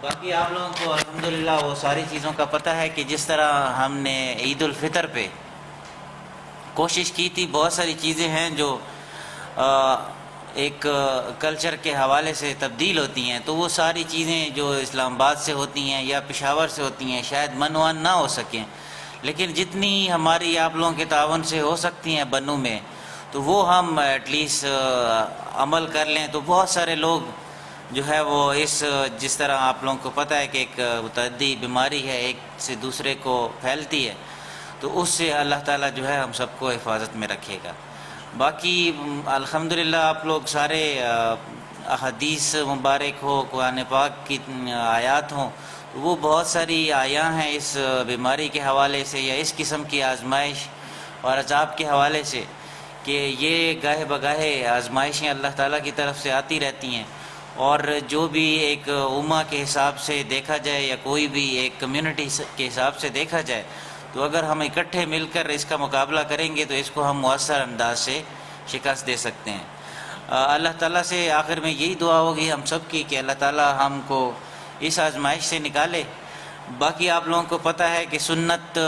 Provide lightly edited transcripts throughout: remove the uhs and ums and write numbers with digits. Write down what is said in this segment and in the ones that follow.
باقی آپ لوگوں کو الحمدللہ وہ ساری چیزوں کا پتہ ہے کہ جس طرح ہم نے عید الفطر پہ کوشش کی تھی، بہت ساری چیزیں ہیں جو ایک کلچر کے حوالے سے تبدیل ہوتی ہیں، تو وہ ساری چیزیں جو اسلام آباد سے ہوتی ہیں یا پشاور سے ہوتی ہیں شاید منوان نہ ہو سکیں، لیکن جتنی ہماری آپ لوگوں کے تعاون سے ہو سکتی ہیں بنو میں، تو وہ ہم ایٹ لیسٹ عمل کر لیں تو بہت سارے لوگ جو ہے وہ جس طرح آپ لوگوں کو پتہ ہے کہ ایک متعدی بیماری ہے، ایک سے دوسرے کو پھیلتی ہے، تو اس سے اللہ تعالیٰ جو ہے ہم سب کو حفاظت میں رکھے گا۔ باقی الحمدللہ آپ لوگ سارے احادیث مبارک ہو، قرآن پاک کی آیات ہوں، وہ بہت ساری آیاں ہیں اس بیماری کے حوالے سے یا اس قسم کی آزمائش اور عذاب کے حوالے سے، کہ یہ گاہے بگاہے آزمائشیں اللہ تعالیٰ کی طرف سے آتی رہتی ہیں، اور جو بھی ایک امہ کے حساب سے دیکھا جائے یا کوئی بھی ایک کمیونٹی کے حساب سے دیکھا جائے، تو اگر ہم اکٹھے مل کر اس کا مقابلہ کریں گے تو اس کو ہم مؤثر انداز سے شکست دے سکتے ہیں۔ اللہ تعالیٰ سے آخر میں یہی دعا ہوگی ہم سب کی کہ اللہ تعالیٰ ہم کو اس آزمائش سے نکالے۔ باقی آپ لوگوں کو پتہ ہے کہ سنت،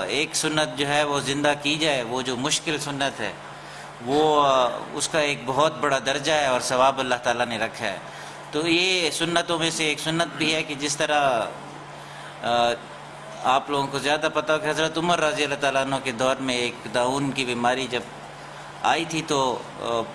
ایک سنت جو ہے وہ زندہ کی جائے، وہ جو مشکل سنت ہے وہ اس کا ایک بہت بڑا درجہ ہے اور ثواب اللہ تعالیٰ نے رکھا ہے۔ تو یہ سنتوں میں سے ایک سنت بھی ہے کہ جس طرح آپ لوگوں کو زیادہ پتہ ہو کہ حضرت عمر رضی اللہ تعالیٰ عنہ کے دور میں ایک داؤن کی بیماری جب آئی تھی تو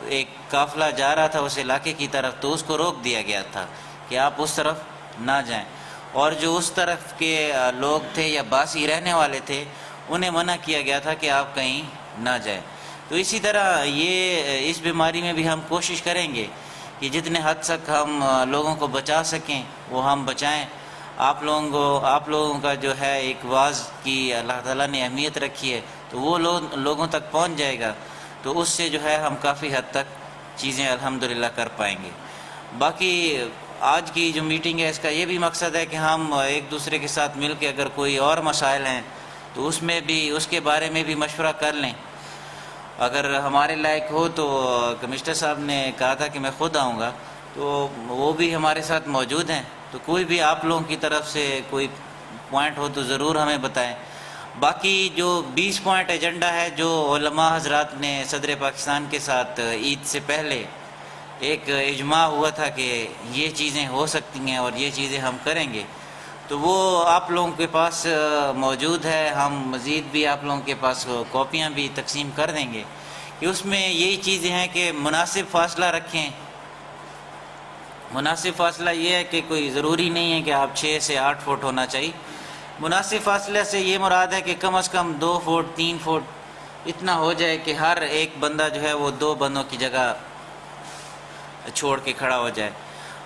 ایک قافلہ جا رہا تھا اس علاقے کی طرف، تو اس کو روک دیا گیا تھا کہ آپ اس طرف نہ جائیں، اور جو اس طرف کے لوگ تھے یا باسی رہنے والے تھے انہیں منع کیا گیا تھا کہ آپ کہیں نہ جائیں۔ تو اسی طرح یہ اس بیماری میں بھی ہم کوشش کریں گے کہ جتنے حد تک ہم لوگوں کو بچا سکیں وہ ہم بچائیں۔ آپ لوگوں کا جو ہے ایک واعظ کی اللہ تعالیٰ نے اہمیت رکھی ہے، تو وہ لوگوں تک پہنچ جائے گا، تو اس سے جو ہے ہم کافی حد تک چیزیں الحمدللہ کر پائیں گے۔ باقی آج کی جو میٹنگ ہے اس کا یہ بھی مقصد ہے کہ ہم ایک دوسرے کے ساتھ مل کے اگر کوئی اور مسائل ہیں تو اس کے بارے میں بھی مشورہ کر لیں۔ اگر ہمارے لائق ہو تو کمشنر صاحب نے کہا تھا کہ میں خود آؤں گا، تو وہ بھی ہمارے ساتھ موجود ہیں، تو کوئی بھی آپ لوگوں کی طرف سے کوئی پوائنٹ ہو تو ضرور ہمیں بتائیں۔ باقی جو 20 پوائنٹ ایجنڈا ہے جو علماء حضرات نے صدر پاکستان کے ساتھ عید سے پہلے ایک اجماع ہوا تھا کہ یہ چیزیں ہو سکتی ہیں اور یہ چیزیں ہم کریں گے، تو وہ آپ لوگوں کے پاس موجود ہے۔ ہم مزید بھی آپ لوگوں کے پاس کاپیاں بھی تقسیم کر دیں گے کہ اس میں یہی چیزیں ہیں کہ مناسب فاصلہ رکھیں۔ مناسب فاصلہ یہ ہے کہ کوئی ضروری نہیں ہے کہ آپ 6 سے 8 فٹ ہونا چاہیے۔ مناسب فاصلے سے یہ مراد ہے کہ کم از کم 2 فٹ 3 فٹ اتنا ہو جائے کہ ہر ایک بندہ جو ہے وہ 2 بندوں کی جگہ چھوڑ کے کھڑا ہو جائے۔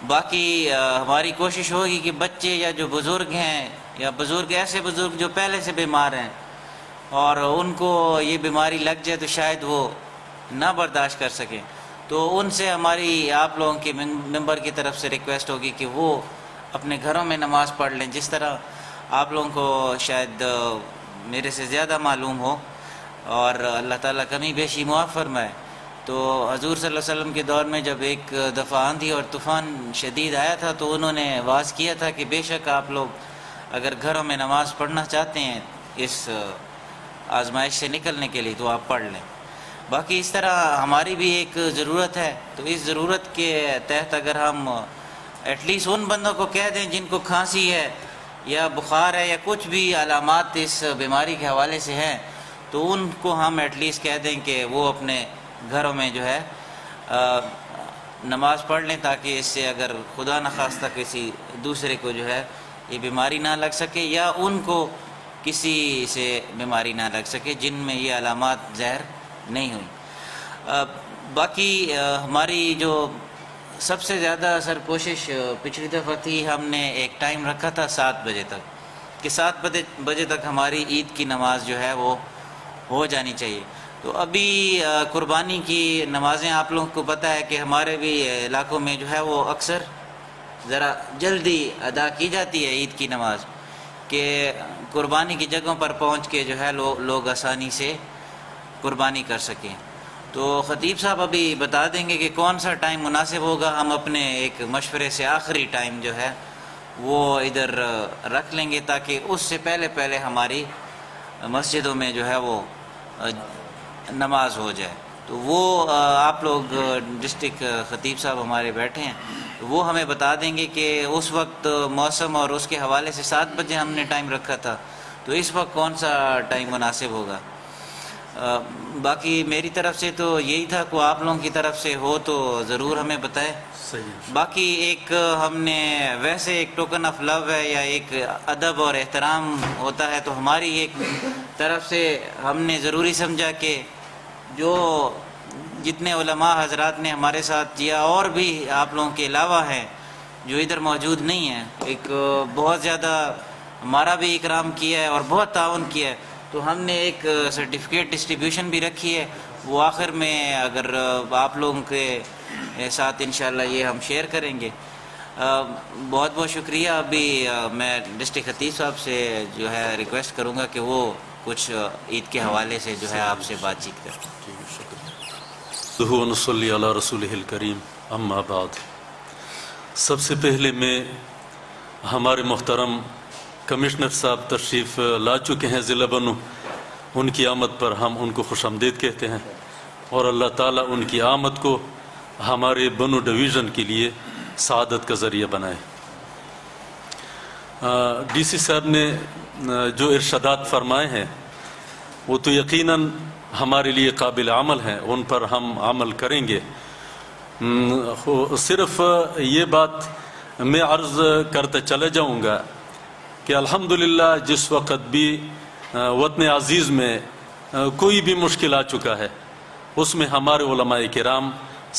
باقی ہماری کوشش ہوگی کہ بچے یا جو بزرگ ہیں یا ایسے بزرگ جو پہلے سے بیمار ہیں اور ان کو یہ بیماری لگ جائے تو شاید وہ نہ برداشت کر سکیں، تو ان سے ہماری آپ لوگوں کے ممبر کی طرف سے ریکویسٹ ہوگی کہ وہ اپنے گھروں میں نماز پڑھ لیں، جس طرح آپ لوگوں کو شاید میرے سے زیادہ معلوم ہو، اور اللہ تعالیٰ کمی بیشی معاف فرمائے۔ تو حضور صلی اللہ علیہ وسلم کے دور میں جب ایک دفعہ آندھی اور طوفان شدید آیا تھا تو انہوں نے واعظ کیا تھا کہ بے شک آپ لوگ اگر گھروں میں نماز پڑھنا چاہتے ہیں اس آزمائش سے نکلنے کے لیے تو آپ پڑھ لیں۔ باقی اس طرح ہماری بھی ایک ضرورت ہے، تو اس ضرورت کے تحت اگر ہم ایٹ لیسٹ ان بندوں کو کہہ دیں جن کو کھانسی ہے یا بخار ہے یا کچھ بھی علامات اس بیماری کے حوالے سے ہیں، تو ان کو ہم ایٹ لیسٹ کہہ دیں کہ وہ اپنے گھروں میں جو ہے نماز پڑھ لیں، تاکہ اس سے اگر خدا نخواستہ کسی دوسرے کو جو ہے یہ بیماری نہ لگ سکے یا ان کو کسی سے بیماری نہ لگ سکے جن میں یہ علامات ظاہر نہیں ہوئی۔ باقی ہماری جو سب سے زیادہ کوشش پچھلی دفعہ تھی، ہم نے ایک ٹائم رکھا تھا 7 بجے تک، کہ 7 بجے تک ہماری عید کی نماز جو ہے وہ ہو جانی چاہیے۔ تو ابھی قربانی کی نمازیں آپ لوگوں کو پتہ ہے کہ ہمارے بھی علاقوں میں جو ہے وہ اکثر ذرا جلدی ادا کی جاتی ہے عید کی نماز، کہ قربانی کی جگہوں پر پہنچ کے جو ہے لوگ آسانی سے قربانی کر سکیں۔ تو خطیب صاحب ابھی بتا دیں گے کہ کون سا ٹائم مناسب ہوگا، ہم اپنے ایک مشورے سے آخری ٹائم جو ہے وہ ادھر رکھ لیں گے تاکہ اس سے پہلے ہماری مسجدوں میں جو ہے وہ نماز ہو جائے. تو وہ آپ لوگ ڈسٹرکٹ خطیب صاحب ہمارے بیٹھے ہیں، وہ ہمیں بتا دیں گے کہ اس وقت موسم اور اس کے حوالے سے 7 بجے ہم نے ٹائم رکھا تھا، تو اس وقت کون سا ٹائم مناسب ہوگا. باقی میری طرف سے تو یہی تھا، کو آپ لوگوں کی طرف سے ہو تو ضرور ہمیں بتائیں. باقی ایک ہم نے ویسے ایک ٹوکن آف لو ہے یا ایک ادب اور احترام ہوتا ہے، تو ہماری ایک طرف سے ہم نے ضروری سمجھا کہ جو جتنے علماء حضرات نے ہمارے ساتھ کیا اور بھی آپ لوگوں کے علاوہ ہیں جو ادھر موجود نہیں ہیں، ایک بہت زیادہ ہمارا بھی اکرام کیا ہے اور بہت تعاون کیا ہے، تو ہم نے ایک سرٹیفکیٹ ڈسٹریبیوشن بھی رکھی ہے، وہ آخر میں اگر آپ لوگوں کے ساتھ انشاءاللہ یہ ہم شیئر کریں گے. بہت بہت شکریہ. ابھی میں ڈسٹرکٹ خطیب صاحب سے جو ہے ریکویسٹ کروں گا کہ وہ کچھ عید کے حوالے سے جو ہے آپ سے بات چیت کریں. نصلی علی رسولہ الکریم. اما بعد، سب سے پہلے میں ہمارے محترم کمشنر صاحب تشریف لا چکے ہیں ضلع بنو، ان کی آمد پر ہم ان کو خوش آمدید کہتے ہیں، اور اللہ تعالیٰ ان کی آمد کو ہمارے بنو ڈویژن کے لیے سعادت کا ذریعہ بنائے. ڈی سی صاحب نے جو ارشادات فرمائے ہیں وہ تو یقیناً ہمارے لیے قابل عمل ہیں، ان پر ہم عمل کریں گے. صرف یہ بات میں عرض کرتے چلے جاؤں گا کہ الحمدللہ جس وقت بھی وطن عزیز میں کوئی بھی مشکل آ چکا ہے اس میں ہمارے علماء کرام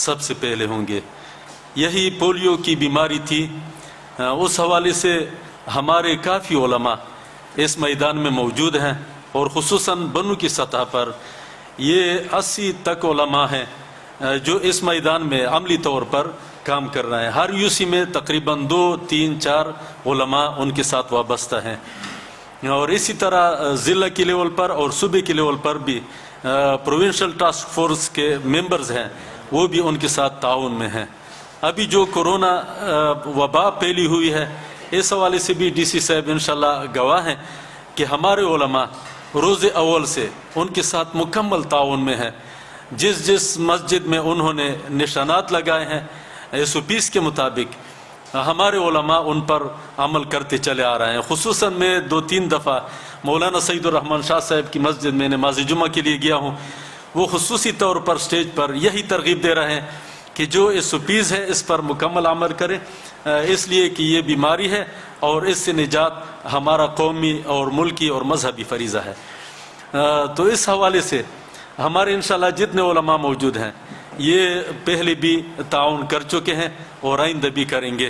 سب سے پہلے ہوں گے. یہی پولیو کی بیماری تھی، اس حوالے سے ہمارے کافی علماء اس میدان میں موجود ہیں، اور خصوصاً بنو کی سطح پر یہ 80 تک علماء ہیں جو اس میدان میں عملی طور پر کام کر رہے ہیں. ہر یو سی میں تقریباً 2 3 4 علماء ان کے ساتھ وابستہ ہیں، اور اسی طرح ضلع کے لیول پر اور صوبے کے لیول پر بھی پروونشل ٹاسک فورس کے ممبرز ہیں، وہ بھی ان کے ساتھ تعاون میں ہیں. ابھی جو کرونا وبا پھیلی ہوئی ہے اس حوالے سے بھی ڈی سی صاحب انشاءاللہ گواہ ہیں کہ ہمارے علماء روز اول سے ان کے ساتھ مکمل تعاون میں ہیں. جس مسجد میں انہوں نے نشانات لگائے ہیں SOPs کے مطابق ہمارے علماء ان پر عمل کرتے چلے آ رہے ہیں. خصوصاً میں 2-3 دفعہ مولانا سعید الرحمن شاہ صاحب کی مسجد میں نماز جمعہ کے لیے گیا ہوں، وہ خصوصی طور پر سٹیج پر یہی ترغیب دے رہے ہیں کہ جو SOPs ہے اس پر مکمل عمل کریں، اس لیے کہ یہ بیماری ہے اور اس سے نجات ہمارا قومی اور ملکی اور مذہبی فریضہ ہے. تو اس حوالے سے ہمارے انشاءاللہ جتنے علماء موجود ہیں یہ پہلے بھی تعاون کر چکے ہیں اور آئندہ بھی کریں گے.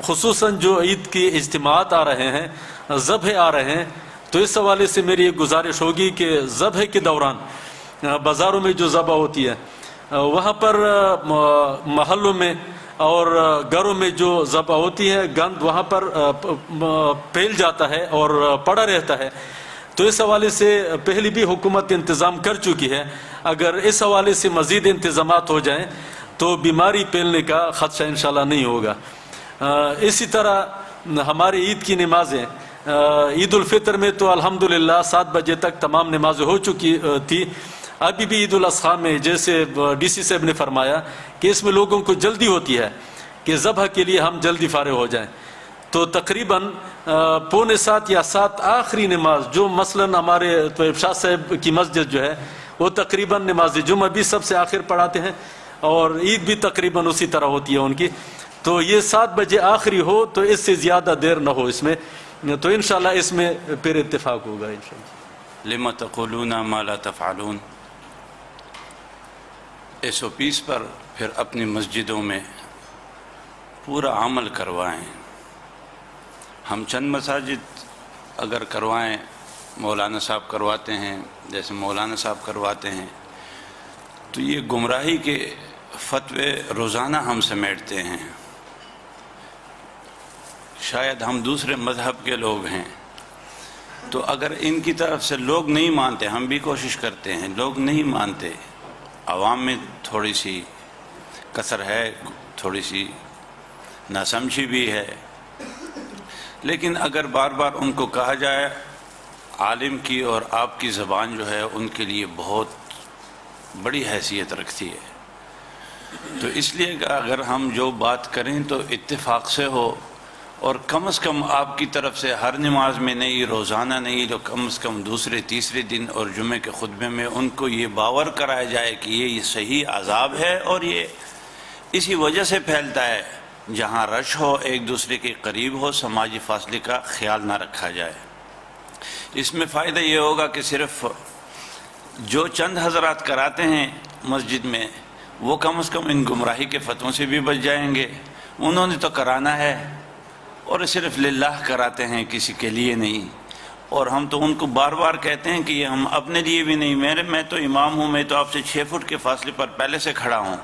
خصوصاً جو عید کی اجتماعات آ رہے ہیں، ذبح آ رہے ہیں، تو اس حوالے سے میری ایک گزارش ہوگی کہ ذبح کے دوران بازاروں میں جو ذبح ہوتی ہے وہاں پر محلوں میں اور گھروں میں جو ذبح ہوتی ہے گند وہاں پر پھیل جاتا ہے اور پڑا رہتا ہے. تو اس حوالے سے پہلے بھی حکومت انتظام کر چکی ہے، اگر اس حوالے سے مزید انتظامات ہو جائیں تو بیماری پھیلنے کا خدشہ انشاءاللہ نہیں ہوگا. اسی طرح ہماری عید کی نمازیں، عید الفطر میں تو الحمدللہ 7 بجے تک تمام نمازیں ہو چکی تھی. ابھی بھی عید الاضحیٰ میں جیسے ڈی سی صاحب نے فرمایا کہ اس میں لوگوں کو جلدی ہوتی ہے کہ ذبح کے لیے ہم جلدی فارغ ہو جائیں، تو تقریباً 6:45 یا 7 آخری نماز جو مثلاً ہمارے طیب شاہ صاحب کی مسجد جو ہے وہ تقریباً نماز جمعہ بھی سب سے آخر پڑھاتے ہیں اور عید بھی تقریباً اسی طرح ہوتی ہے ان کی. تو یہ 7 بجے آخری ہو تو اس سے زیادہ دیر نہ ہو اس میں، تو انشاءاللہ اس میں پھر اتفاق ہوگا انشاءاللہ. لما تقولون ما لا تفعلون. SOPs پر پھر اپنی مسجدوں میں پورا عمل کروائیں. ہم چند مساجد اگر کروائیں، مولانا صاحب کرواتے ہیں، جیسے مولانا صاحب کرواتے ہیں، تو یہ گمراہی کے فتوے روزانہ ہم سمیٹتے ہیں. شاید ہم دوسرے مذہب کے لوگ ہیں، تو اگر ان کی طرف سے لوگ نہیں مانتے، ہم بھی کوشش کرتے ہیں، لوگ نہیں مانتے، عوام میں تھوڑی سی کثر ہے، تھوڑی سی ناسمجھی بھی ہے. لیکن اگر بار بار ان کو کہا جائے، عالم کی اور آپ کی زبان جو ہے ان کے لیے بہت بڑی حیثیت رکھتی ہے. تو اس لیے کہ اگر ہم جو بات کریں تو اتفاق سے ہو، اور کم از کم آپ کی طرف سے ہر نماز میں نہیں، روزانہ نہیں، تو کم از کم دوسرے تیسرے دن اور جمعے کے خطبے میں ان کو یہ باور کرایا جائے کہ یہ صحیح عذاب ہے، اور یہ اسی وجہ سے پھیلتا ہے. جہاں رش ہو، ایک دوسرے کے قریب ہو، سماجی فاصلے کا خیال نہ رکھا جائے. اس میں فائدہ یہ ہوگا کہ صرف جو چند حضرات کراتے ہیں مسجد میں، وہ کم از کم ان گمراہی کے فتووں سے بھی بچ جائیں گے. انہوں نے تو کرانا ہے اور صرف للہ کراتے ہیں، کسی کے لیے نہیں. اور ہم تو ان کو بار بار کہتے ہیں کہ یہ ہم اپنے لیے بھی نہیں، میں تو امام ہوں، میں تو آپ سے 6 فٹ کے فاصلے پر پہلے سے کھڑا ہوں،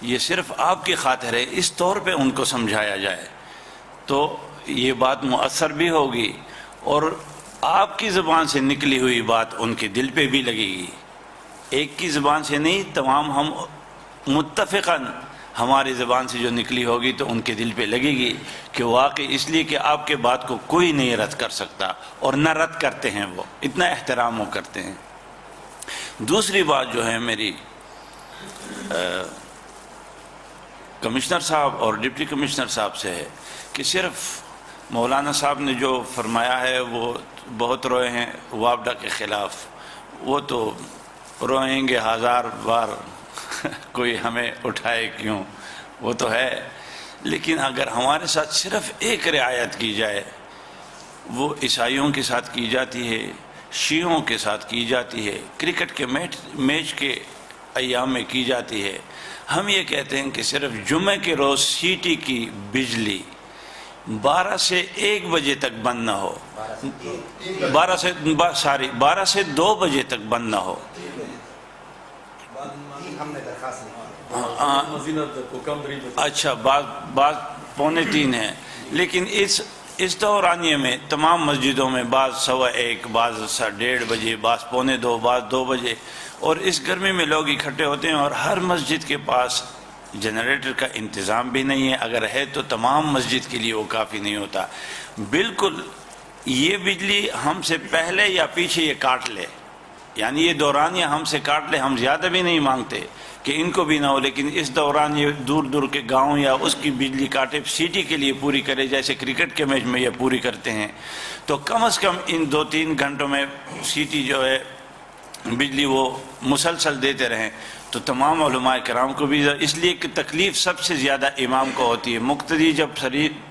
یہ صرف آپ کی خاطر ہے. اس طور پہ ان کو سمجھایا جائے تو یہ بات مؤثر بھی ہوگی، اور آپ کی زبان سے نکلی ہوئی بات ان کے دل پہ بھی لگے گی. ایک کی زبان سے نہیں، تمام ہم متفقاً ہماری زبان سے جو نکلی ہوگی تو ان کے دل پہ لگے گی کہ واقعی اس لیے کہ آپ کے بات کو کوئی نہیں رد کر سکتا، اور نہ رد کرتے ہیں، وہ اتنا احترام وہ کرتے ہیں. دوسری بات جو ہے میری کمشنر صاحب اور ڈپٹی کمشنر صاحب سے ہے کہ صرف مولانا صاحب نے جو فرمایا ہے وہ بہت روئے ہیں وابڈا کے خلاف، وہ تو روئیں گے 1000 بار، کوئی ہمیں اٹھائے کیوں، وہ تو ہے. لیکن اگر ہمارے ساتھ صرف ایک رعایت کی جائے، وہ عیسائیوں کے ساتھ کی جاتی ہے، شیعوں کے ساتھ کی جاتی ہے، کرکٹ کے میچ کے ایام میں کی جاتی ہے. ہم یہ کہتے ہیں کہ صرف جمعہ کے روز سیٹی کی بجلی 12 سے 1 بجے تک بند نہ ہو، 12 سے 2 بجے تک بند نہ ہو. اچھا، بعض 2:45 ہے، لیکن اس دورانیے میں تمام مسجدوں میں بعض 1:15، بعض 1:30 بجے، بعض 2:45، بعض 2 بجے، اور اس گرمی میں لوگ اکٹھے ہوتے ہیں، اور ہر مسجد کے پاس جنریٹر کا انتظام بھی نہیں ہے، اگر ہے تو تمام مسجد کے لیے وہ کافی نہیں ہوتا. بالکل یہ بجلی ہم سے پہلے یا پیچھے یہ کاٹ لے، یعنی یہ دوران یہ ہم سے کاٹ لے، ہم زیادہ بھی نہیں مانگتے کہ ان کو بھی نہ ہو، لیکن اس دوران یہ دور دور کے گاؤں یا اس کی بجلی کاٹے، سٹی کے لیے پوری کرے، جیسے کرکٹ کے میچ میں یہ پوری کرتے ہیں. تو کم از کم ان 2-3 گھنٹوں میں سٹی جو ہے بجلی وہ مسلسل دیتے رہیں، تو تمام علماء کرام کو بھی، اس لیے کہ تکلیف سب سے زیادہ امام کو ہوتی ہے. مقتدی جب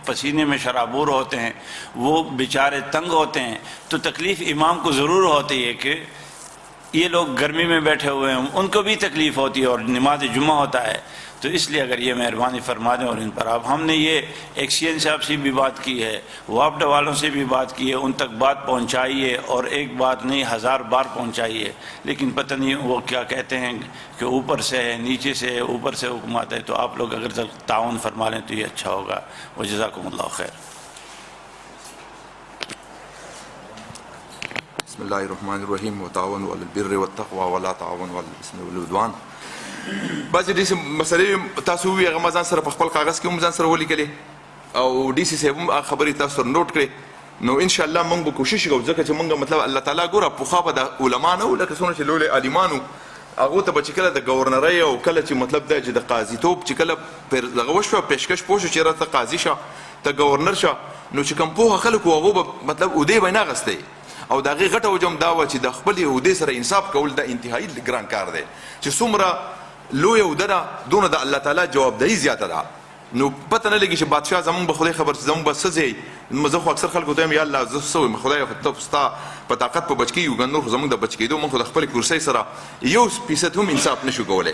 پسینے میں شرابور ہوتے ہیں، وہ بیچارے تنگ ہوتے ہیں، تو تکلیف امام کو ضرور ہوتی ہے کہ یہ لوگ گرمی میں بیٹھے ہوئے ہیں، ان کو بھی تکلیف ہوتی ہے، اور نماز جمعہ ہوتا ہے. تو اس لیے اگر یہ مہربانی فرما دیں، اور ان پر آپ، ہم نے یہ ایکسین صاحب سے بھی بات کی ہے، وابڈا والوں سے بھی بات کی ہے، ان تک بات پہنچائیے، اور ایک بات نہیں 1000 بار پہنچائیے، لیکن پتہ نہیں وہ کیا کہتے ہیں کہ اوپر سے ہے، نیچے سے ہے، اوپر سے حکم آتا ہے. تو آپ لوگ اگر تعاون فرما لیں تو یہ اچھا ہوگا. وجزاکم اللہ خیر. بسم الله الرحمن الرحیم. وتعاونوا على البر والتقوى ولا تعاونوا على الاثم والعدوان. بعضې داسې مسلې تاسو ووایي، هغه ما ځان سره په خپل کاغذ کې هم ځان سره ولیکلې، او ډي سي صاحب هم هغه خبرې تاسو سره نوټ کړې. نو انشاءالله موږ به کوشش کوو، ځکه چې موږ مطلب الله تعالی ګوره پخوا به د علما نه وو، لکه څومره چې لوی عالمان وو، هغو ته به چې کله د ګورنرۍ او کله چې مطلب دا چې د قاضیتوب چې کله دغه وشوه، پیشکش پوه شو چې یاره ته قاضي شه، ته ګورنر شه، نو چې کوم پوهه خلک وو هغو به مطلب عهدې به یې نه اخیستی، او د هغې غټه وجه هم دا وه چې د خپلې عهدې سره انصاف کول دا انتهایي ګران کار دی، چې څومره لویه عهده ده دونه د الله تعالی جوابدهي زیاته ده. نو پته نه لګي چې بادشاه زمونږ به خدای خبر زمونږ به څه ځای، زه خو اکثر خلکو ته یم یا الله زه څه وایم، خدای ستا په طاقت په بچ کېږو، ګنې نور خو زمونږ د بچ کېدو موږ خو د خپلې کرسۍ سره 1% هم انصاف نشو کولی.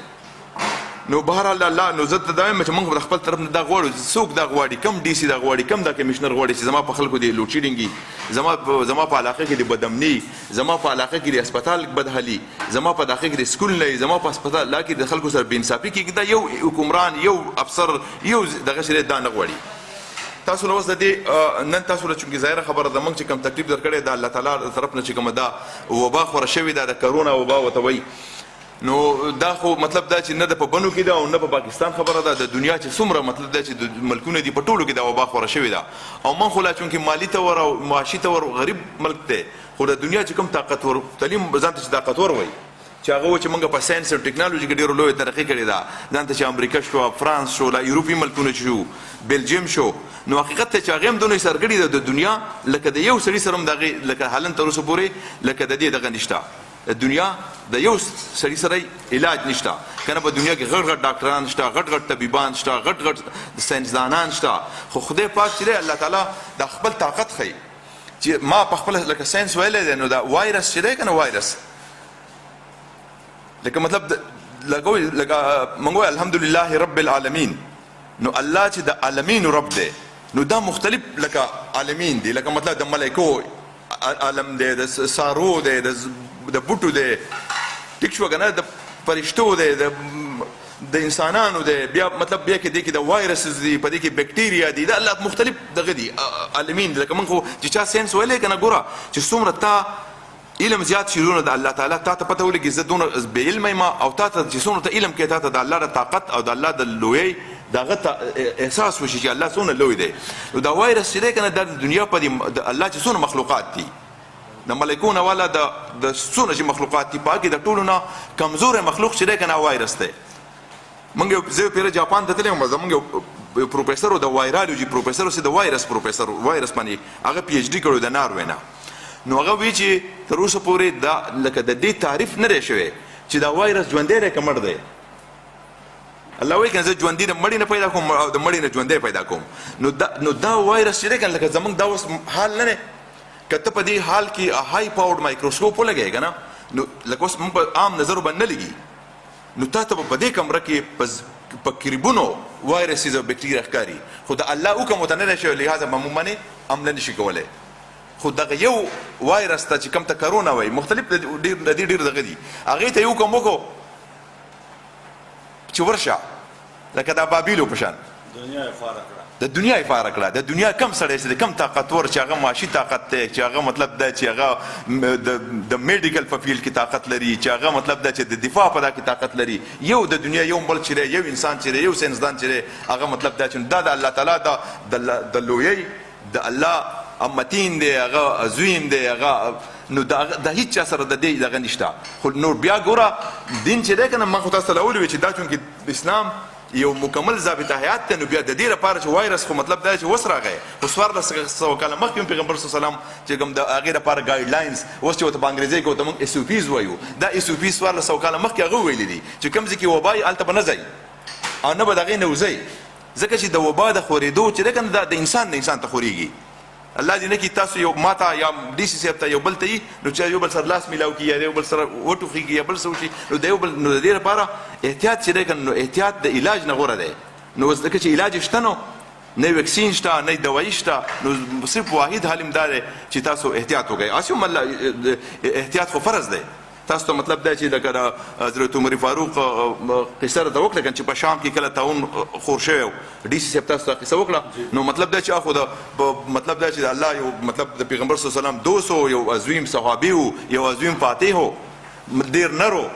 نو بهرحال الله، نو زه ته دا وایم چې موږ به د خپل طرف نه دا غواړو، څوک دا غواړي، کم ډي سي دا غواړي، کم دا کمیشنر غواړي چې زما په خلکو د لوډ شیډینګي، زما په علاقه کې د بدامني، زما په علاقه کې د هسپتال بدحالي، زما په علاقه کې د سکول نه، زما په هسپتال لا کې د خلکو سره بې انصافي کېږي، دا یو حکمران، یو افسر، یو دغه شی دا نه غواړي. تاسو له اوس د دې نن تاسو له چونکې ظاهره خبره ده، موږ چې کوم تکلیف درکړی د الله تعالی طرف نه چې کومه دا وبا خوره شوې ده، د کرونا وبا ورته وایي، نو دا خو مطلب دا چې نه د په بنو کې ده او نه په پاکستان خبره ده، د دنیا چې څومره مطلب دا چې د ملکونه دي په ټولو کې دا وبا خوره شوې ده. او من خو لا چونکې مالی تور او معاشي تور غریب ملک دی، خو د دنیا چې کوم طاقتور تعلیم ځان ته چې طاقتور وایي چې هغه و چې موږ په ساینس او ټیکنالوژي کې ډېره لویه ترقي کړې ده، ځان ته چې امریکا شو، فرانس شو، لا یورپي ملکونه شو، بلجیم شو، نو حقیقت ته چې هغې هم دونه سرګړې ده د دنیا لکه د یو سړي سره هم د هغې لکه حالن تر اوسه پورې لکه د دې دغه نشته، د دنیا د یو سړي سره علاج نشته که نه. په دنیا کې غټ غټ ډاکټران شته، غټ غټ طبیبان شته، غټ غټ ساینسدانان شته، خو خدای پاک چې دی الله تعالی د خپل طاقت ښیي چې ما په خپله لکه ساینس ویلی دی نو دا وایرس چې دی که نه وایرس لکه مطلب لکه موږ وایو الحمدلله رب العالمین، نو الله چې د عالمینو رب دی نو دا مختلف لکه عالمین دی، لکه مطلب د ملایکو عالم دی، د سارو دی، د بوټو دی، ټیک شوه که نه، د فرشتو دی، د انسانانو دی، بیا مطلب بیا کې دی کې د وایرسز دی، په دې کې بیکټیریا دی، دا الله مختلف دغه دي عالمین دی. لکه موږ خو چې چا ساینس ویلی که نه ګوره چې څومره تا علم زیات شي دونه د الله تعالی تا ته پته ولګي زه دونه بې علمه یم او تا ته چې څومره ته علم کوې تا ته د الله د طاقت او د الله د لویۍ د هغه احساس وشي چې الله څومره لوی دی. نو دا وایرس چې دی که نه دا د دنیا په د الله چې څومره مخلوقات دي د ملایکونه والا د څومره چې مخلوقات دي په هغې د ټولو نه کمزوری مخلوق چې دی که نه وایرس دی. موږ زه یو پیره جاپان ته تللی وم، زموږ یو پروفیسر و د وایرالوجي پروفیسر اوس د وایرس پروفیسر وایرس باندې هغه پی ایچ ډي کړی د ناروې نه، نو هغه وایي چې تر اوسه پورې دا لکه د دې تعریف نه دی شوی چې دا وایرس ژوندی دی که مړ دی. الله وایي که زه ژوندي د مړي نه پیدا کوم او د مړي نه ژوندی پیدا کوم، نو دا وایرس چې دی که لکه زموږ دا اوس حال نه دی که ته په دې حال کې هائی پاورډ مایکروسکوپ ولګوې که نه، نو لکه اوس موږ په عام نظرو باندې نه لګي، نو تا ته به په دې کمره کې په قریبونو وایرسز او بیکټیریا ښکاري، خو د الله حکم ورته نه دی شوی لهذا به موږ باندې حمله نه شي کولی. خو دغه یو وایرس ته چې کوم ته کرونا وایي مختلف د دې ډېر دغه دي، هغې ته یې حکم وکړو چې ورشه لکه د ابابیلو په شان د دنیا یې فاره کړه. د دنیا کم سړی چې د کم طاقتور چې هغه معاشي طاقت دی، چې هغه مطلب دا چې هغه د میډیکل په فیلډ کې طاقت لري، چې هغه مطلب دا چې د دفاع په دا کې طاقت لري، یو د دنیا یو ملک چې دی، یو انسان چې دی، یو ساینسدان چې دی، هغه مطلب دا چې دا د الله تعالی د لویۍ د الله امتین دی، هغه عظیم دی، هغه نو د هیڅ چا سره د دې دغه نشته. خو نور بیا ګوره دین چې دی که نه، ما خو تاسو ته راولي وي چې دا چونکې اسلام یو مکمل ضابطه حیات دی، نو بیا د دې لپاره چې وایرس خو مطلب دا چې اوس راغی، خو 1400 کاله مخکې هم پیغمبر صلی الله علیه وسلم چې کوم د هغې لپاره ګایډ لاینز اوس چې ورته په انګریزۍ کې ورته موږ SOPs وایو، دا SOPs 1400 کاله مخکې هغه ویلي دي چې کوم ځای کې وبا وي هلته به نه ځئ او نه به د هغې نه وځئ، ځکه چې د وبا د خورېدو چې دی که نه دا د انسان ته خورېږي. الله دې نه کړي تاسو یو ماته یا ډي سي صاحب ته یو بل ته یي نو چې یو بل سره لاس میلاو کړي یا یو بل سره وټوخېږي یا بل څه وشي، نو د یو بل نو د دې لپاره احتیاط چې دی که نو احتیاط د علاج نه غوره دی. نو اوس ځکه چې علاج شته نو نه ویکسین شته نه دوایي شته، نو صرف واحد حل دا دی چې تاسو احتیاط وکړئ. اسی هم الله احتیاط خو فرض دی تاسو ته، مطلب دا چې لکه حضرت عمر فاروق قصه راته وکړه چې په شام کې کله طاعون خور شوی و، ډي سي صاحب تاسو ته قصه وکړه، نو مطلب دا چې خو مطلب دا چې د الله یو مطلب د پیغمبر صلی الله علیه وسلم دوست و، یو عظیم صحابي و، یو عظیم فاتح و، ډېر نر و،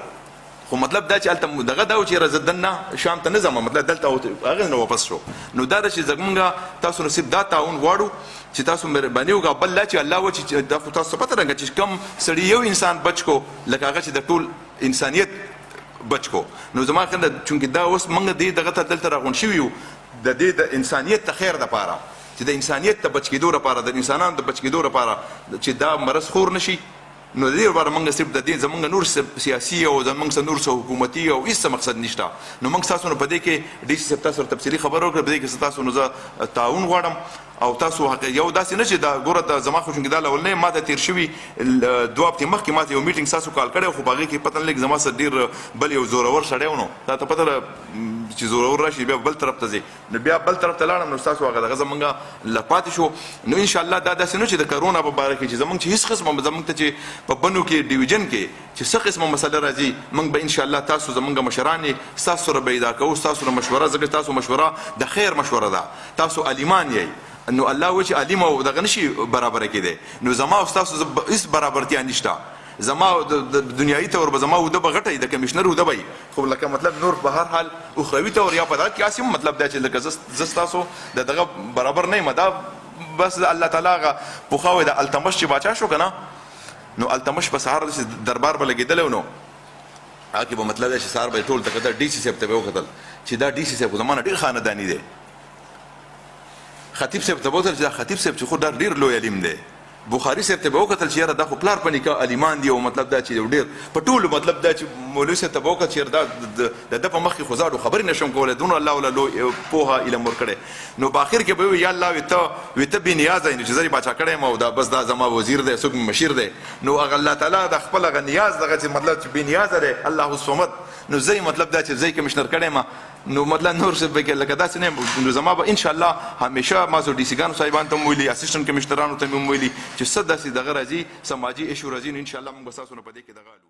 خو مطلب دا چې هلته دغه دا و چې یاره زه دننه شام ته نه ځم، مطلب دلته هغه نه واپس شو. نو دا ده چې زمونږ تاسو نصیب دا تعاون غواړو چې تاسو مهرباني وکړه. بل دا چې الله و چې دا خو تاسو پته رنګه چې کم سړي یو انسان بچ کو لکه هغه چې د ټول انسانیت بچ کو، نو زما خیال چونکې دا اوس موږ دې دغه ته دلته راغونډ شوي یو د دې د انسانیت ته خیر دپاره چې د انسانیت ته بچ کېدو لپاره، د انسانانو د بچ کېدو لپاره چې دا مرض خور نه شي، نو د دې لپاره موږ صرف د دې زموږ نور سیاسي او زموږ څه نور څه حکومتي او هېڅ مقصد نشته. نو موږ ستاسو نه په دې کې ډي سي صاحب تاسو سره تفصیلي خبره وکړه، په دې کې ستاسو نه زه تعاون غواړم او تاسو یو داسې نه چې دا ګوره ته زما خو چونکې دا لولنی ما ته تېر شوي 2 هفتې مخکې ما ته یو میټینګ ستاسو کال کړی، خو په هغې کې پته نه لګي زما سره ډېر بل یو زورور سړی و، نو تا ته پته ده چې زورور راشي بیا بل طرف ته ځي، نو بیا بل طرف ته لاړم، نو ستاسو هغه دغه زمونږ له پاتې شو. نو انشاءالله دا داسې نه چې د کرونا په باره کې چې زمونږ چې هېڅ قسمه زمونږ ته چې په بنو کې ډیویژن کې چې څه قسمه مسله راځي، موږ به انشاءالله تاسو زمونږ مشران یې ستاسو سره به ادا کوو، ستاسو سره مشوره، ځکه تاسو مشوره د خیر مشوره ده، تاسو علیمان یئ، نو الله و چې عالم او دغه نشي برابره کېدی، نو زما او ستاسو هېڅ برابرتیا نشته. زما د دنیایي تور به زما وده به غټه د کمشنر وده به خو لکه مطلب نور په هر حال اخروي تور یا په دا کې اسیم مطلب دا چې لکه زستاسو د دغه برابر نه مدا بس الله تعالی غا پوخاوي د التمش چې باچا شو کنه نو التمش په سهار د دربار به لګیدل نو هغه به مطلب دا چې سهار به ټول تکته ډي سي صاحب ته وکتل چې دا ډي سي صاحب زمانه ډیر خاندانی دی خطیب صاحب ته وکتل چې دا خطیب صاحب چې خو دا ډیر لوی علم دی بخاری صاحب ته وکتل چې یاره دا خو پلار په نکاح علیمان دی او مطلب دا چې ډیر په ټولو مطلب دا چې مولوي صاحب ته وکتل چې دا د په مخ کې خو زاړو خبرې نشم کولای دونه الله ولا لو پوها علم ورکړي نو په اخر کې به یا الله وته بي نیاز نه چې زری باچا کړي مو دا بس دا زما وزیر دی څوک مشیر دی نو هغه الله تعالی د خپل غ نیاز دغه مطلب چې بي نیاز دی الله الصمد نو زي مطلب دا چې زي کمشنر کړي ما نو مطلب نور څه به لکه داسې نه نو زما به ان شاء الله همیشه ما زو ډي سي ګانو صاحبان ته ویلي اسسټنټ کمشنرانو ته ویلي چې صد داسې دغه راځي سماجي ایشو راځي ان شاء الله موږ به تاسو نه پدې کې دغه